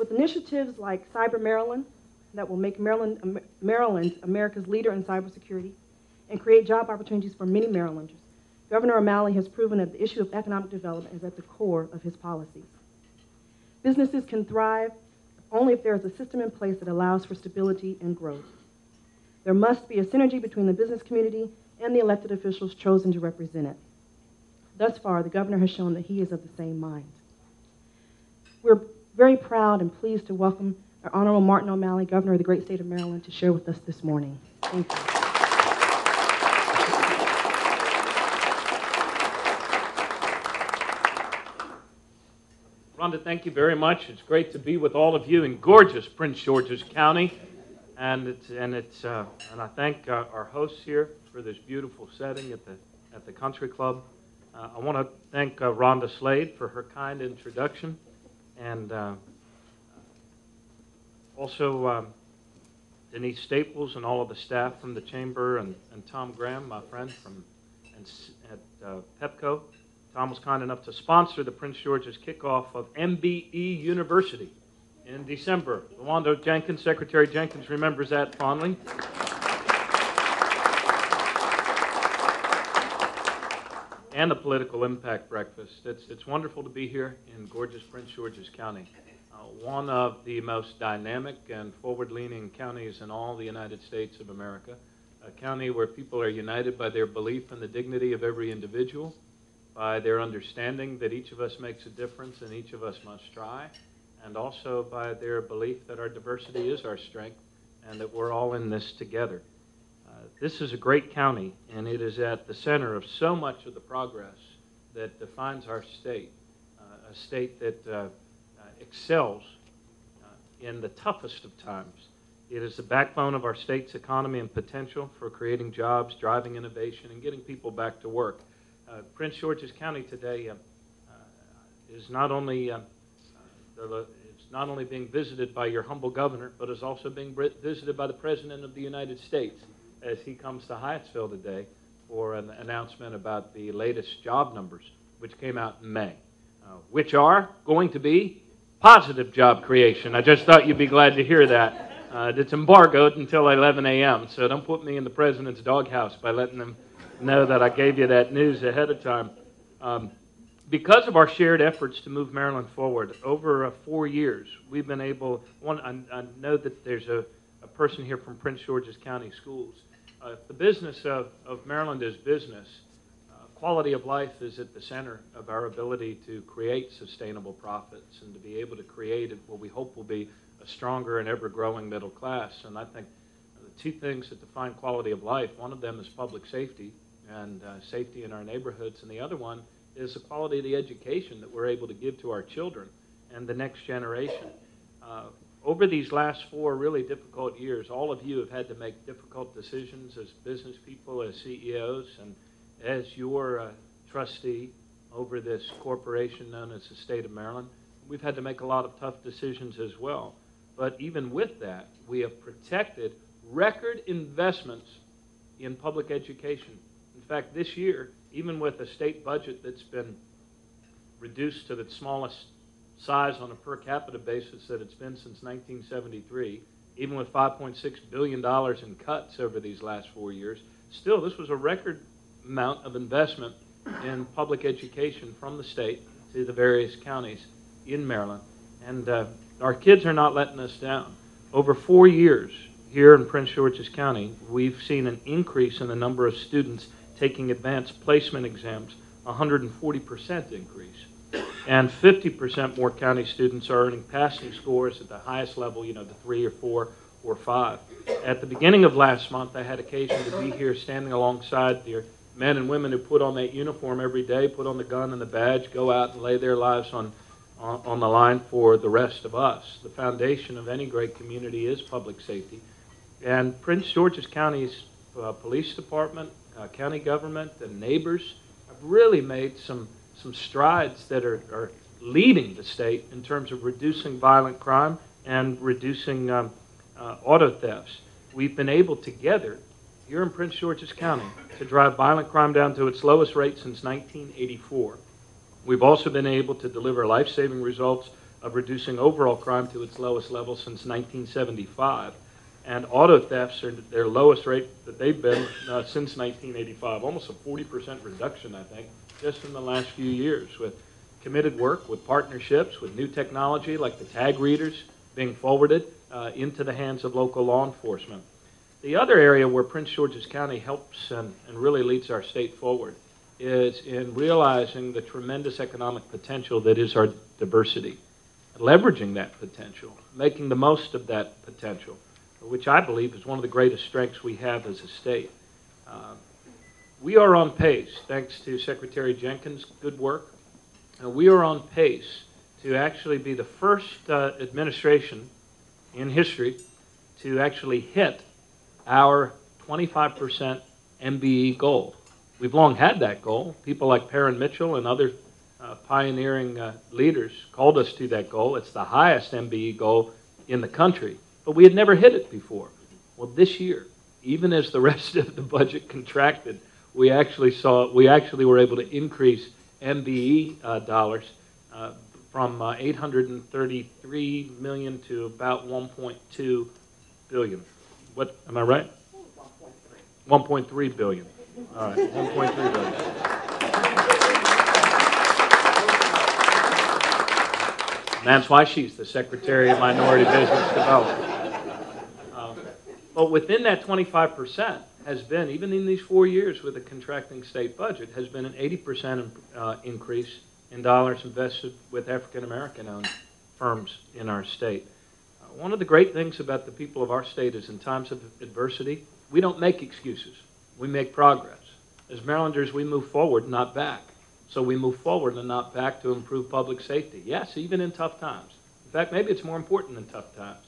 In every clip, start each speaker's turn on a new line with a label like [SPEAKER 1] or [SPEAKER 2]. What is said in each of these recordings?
[SPEAKER 1] With initiatives like Cyber Maryland that will make Maryland America's leader in cybersecurity and create job opportunities for many Marylanders, Governor O'Malley has proven that the issue of economic development is at the core of his policies. Businesses can thrive only if there is a system in place that allows for stability and growth. There must be a synergy between the business community and the elected officials chosen to represent it. Thus far, the governor has shown that he is of the same mind. We're very proud and pleased to welcome our Honorable Martin O'Malley, Governor of the great state of Maryland, to share with us this morning. Thank you.
[SPEAKER 2] Rhonda, thank you very much. It's great to be with all of you in gorgeous Prince George's County, and I thank our hosts here for this beautiful setting at the Country Club. I want to thank Rhonda Slade for her kind introduction, and also Denise Staples and all of the staff from the Chamber, and Tom Graham, my friend at PEPCO. Tom was kind enough to sponsor the Prince George's kickoff of MBE University in December. Lawanda Jenkins, Secretary Jenkins, remembers that fondly. And the Political Impact Breakfast. It's wonderful to be here in gorgeous Prince George's County, one of the most dynamic and forward-leaning counties in all the United States of America, a county where people are united by their belief in the dignity of every individual, by their understanding that each of us makes a difference and each of us must try, and also by their belief that our diversity is our strength and that we're all in this together. This is a great county, and it is at the center of so much of the progress that defines our state, a state that excels in the toughest of times. It is the backbone of our state's economy and potential for creating jobs, driving innovation, and getting people back to work. Prince George's County today is not only being visited by your humble governor, but is also being visited by the President of the United States as he comes to Hyattsville today for an announcement about the latest job numbers, which came out in May, which are going to be positive job creation. I just thought you'd be glad to hear that. It's embargoed until 11 a.m., so don't put me in the President's doghouse by letting them know that I gave you that news ahead of time. Because of our shared efforts to move Maryland forward, over 4 years, we've been able, I know that there's a person here from Prince George's County Schools. The business of Maryland is business. Quality of life is at the center of our ability to create sustainable profits and to be able to create what we hope will be a stronger and ever-growing middle class. And I think the two things that define quality of life, one of them is public safety and safety in our neighborhoods, and the other one is the quality of the education that we're able to give to our children and the next generation. Over these last 4 really difficult years, all of you have had to make difficult decisions as business people, as CEOs, and as your trustee over this corporation known as the state of Maryland. We've had to make a lot of tough decisions as well. But even with that, we have protected record investments in public education. In fact, this year, even with a state budget that's been reduced to the smallest size on a per capita basis that it's been since 1973, even with $5.6 billion in cuts over these last 4 years, still this was a record amount of investment in public education from the state to the various counties in Maryland. And our kids are not letting us down. Over 4 years here in Prince George's County, we've seen an increase in the number of students taking advanced placement exams, 140% increase. And 50% more county students are earning passing scores at the highest level, the 3 or 4 or 5. At the beginning of last month, I had occasion to be here standing alongside the men and women who put on that uniform every day, put on the gun and the badge, go out and lay their lives on the line for the rest of us. The foundation of any great community is public safety. And Prince George's County's police department, county government, and neighbors have really made some strides that are leading the state in terms of reducing violent crime and reducing auto thefts. We've been able together here in Prince George's County to drive violent crime down to its lowest rate since 1984. We've also been able to deliver life-saving results of reducing overall crime to its lowest level since 1975. And auto thefts are their lowest rate that they've been since 1985, almost a 40% reduction, I think, just in the last few years, with committed work, with partnerships, with new technology like the tag readers being forwarded into the hands of local law enforcement. The other area where Prince George's County helps and really leads our state forward is in realizing the tremendous economic potential that is our diversity, leveraging that potential, making the most of that potential, which I believe is one of the greatest strengths we have as a state. We are on pace, thanks to Secretary Jenkins' good work, we are on pace to actually be the first administration in history to actually hit our 25% MBE goal. We've long had that goal. People like Perrin Mitchell and other pioneering leaders called us to that goal. It's the highest MBE goal in the country, but we had never hit it before. Well, this year, even as the rest of the budget contracted, we actually were able to increase MBE dollars from $833 million to about $1.2 billion. What, am I right? 1.3 billion. All right, 1.3 billion. And that's why she's the Secretary of Minority Business Development. But within that 25% has been, even in these 4 years with a contracting state budget, has been an 80% increase in dollars invested with African-American owned firms in our state. One of the great things about the people of our state is in times of adversity, we don't make excuses. We make progress. As Marylanders, we move forward, not back. So we move forward and not back to improve public safety. Yes, even in tough times. In fact, maybe it's more important than tough times.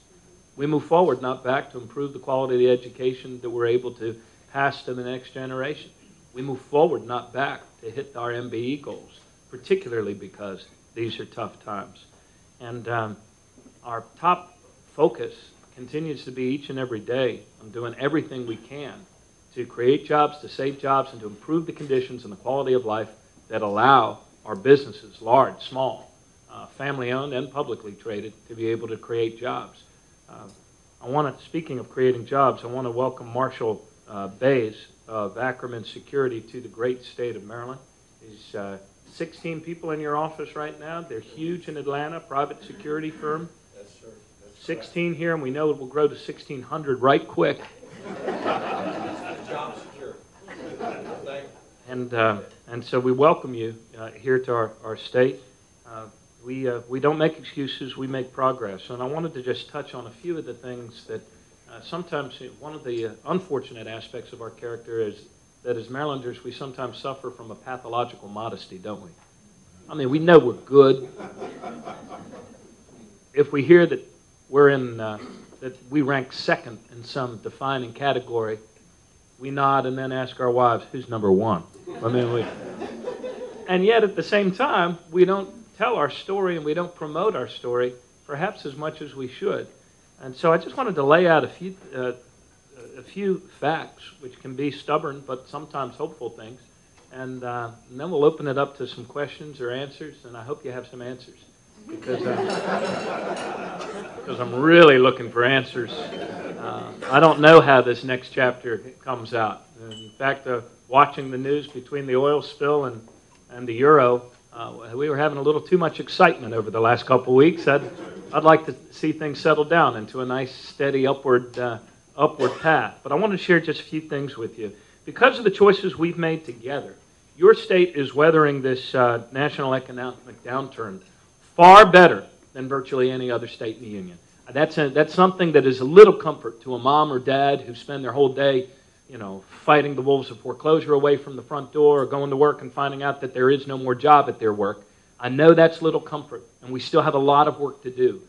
[SPEAKER 2] We move forward, not back, to improve the quality of the education that we're able to pass to the next generation. We move forward, not back, to hit our MBE goals, particularly because these are tough times. And our top focus continues to be each and every day on doing everything we can to create jobs, to save jobs, and to improve the conditions and the quality of life that allow our businesses, large, small, family-owned and publicly traded, to be able to create jobs. Speaking of creating jobs, I want to welcome Marshall Bays of Ackerman Security to the great state of Maryland. There's 16 people in your office right now. They're huge in Atlanta, private security firm. Yes, sir. 16 here, and we know it will grow to 1,600 right quick.
[SPEAKER 3] Job secure.
[SPEAKER 2] And so we welcome you here to our state. We don't make excuses, we make progress. And I wanted to just touch on a few of the things that sometimes, one of the unfortunate aspects of our character is that as Marylanders, we sometimes suffer from a pathological modesty, don't we? I mean, we know we're good. If we hear that we're that we rank second in some defining category, we nod and then ask our wives, who's number one? I mean, and yet at the same time, we don't tell our story and we don't promote our story perhaps as much as we should. And so I just wanted to lay out a few facts, which can be stubborn but sometimes hopeful things, and then we'll open it up to some questions or answers, and I hope you have some answers, because I'm really looking for answers. I don't know how this next chapter comes out. In fact, watching the news between the oil spill and the euro, we were having a little too much excitement over the last couple of weeks. I'd like to see things settle down into a nice, steady upward path. But I want to share just a few things with you. Because of the choices we've made together, your state is weathering this national economic downturn far better than virtually any other state in the union. That's something that is a little comfort to a mom or dad who spend their whole day, fighting the wolves of foreclosure away from the front door, or going to work and finding out that there is no more job at their work. I know that's little comfort, and we still have a lot of work to do.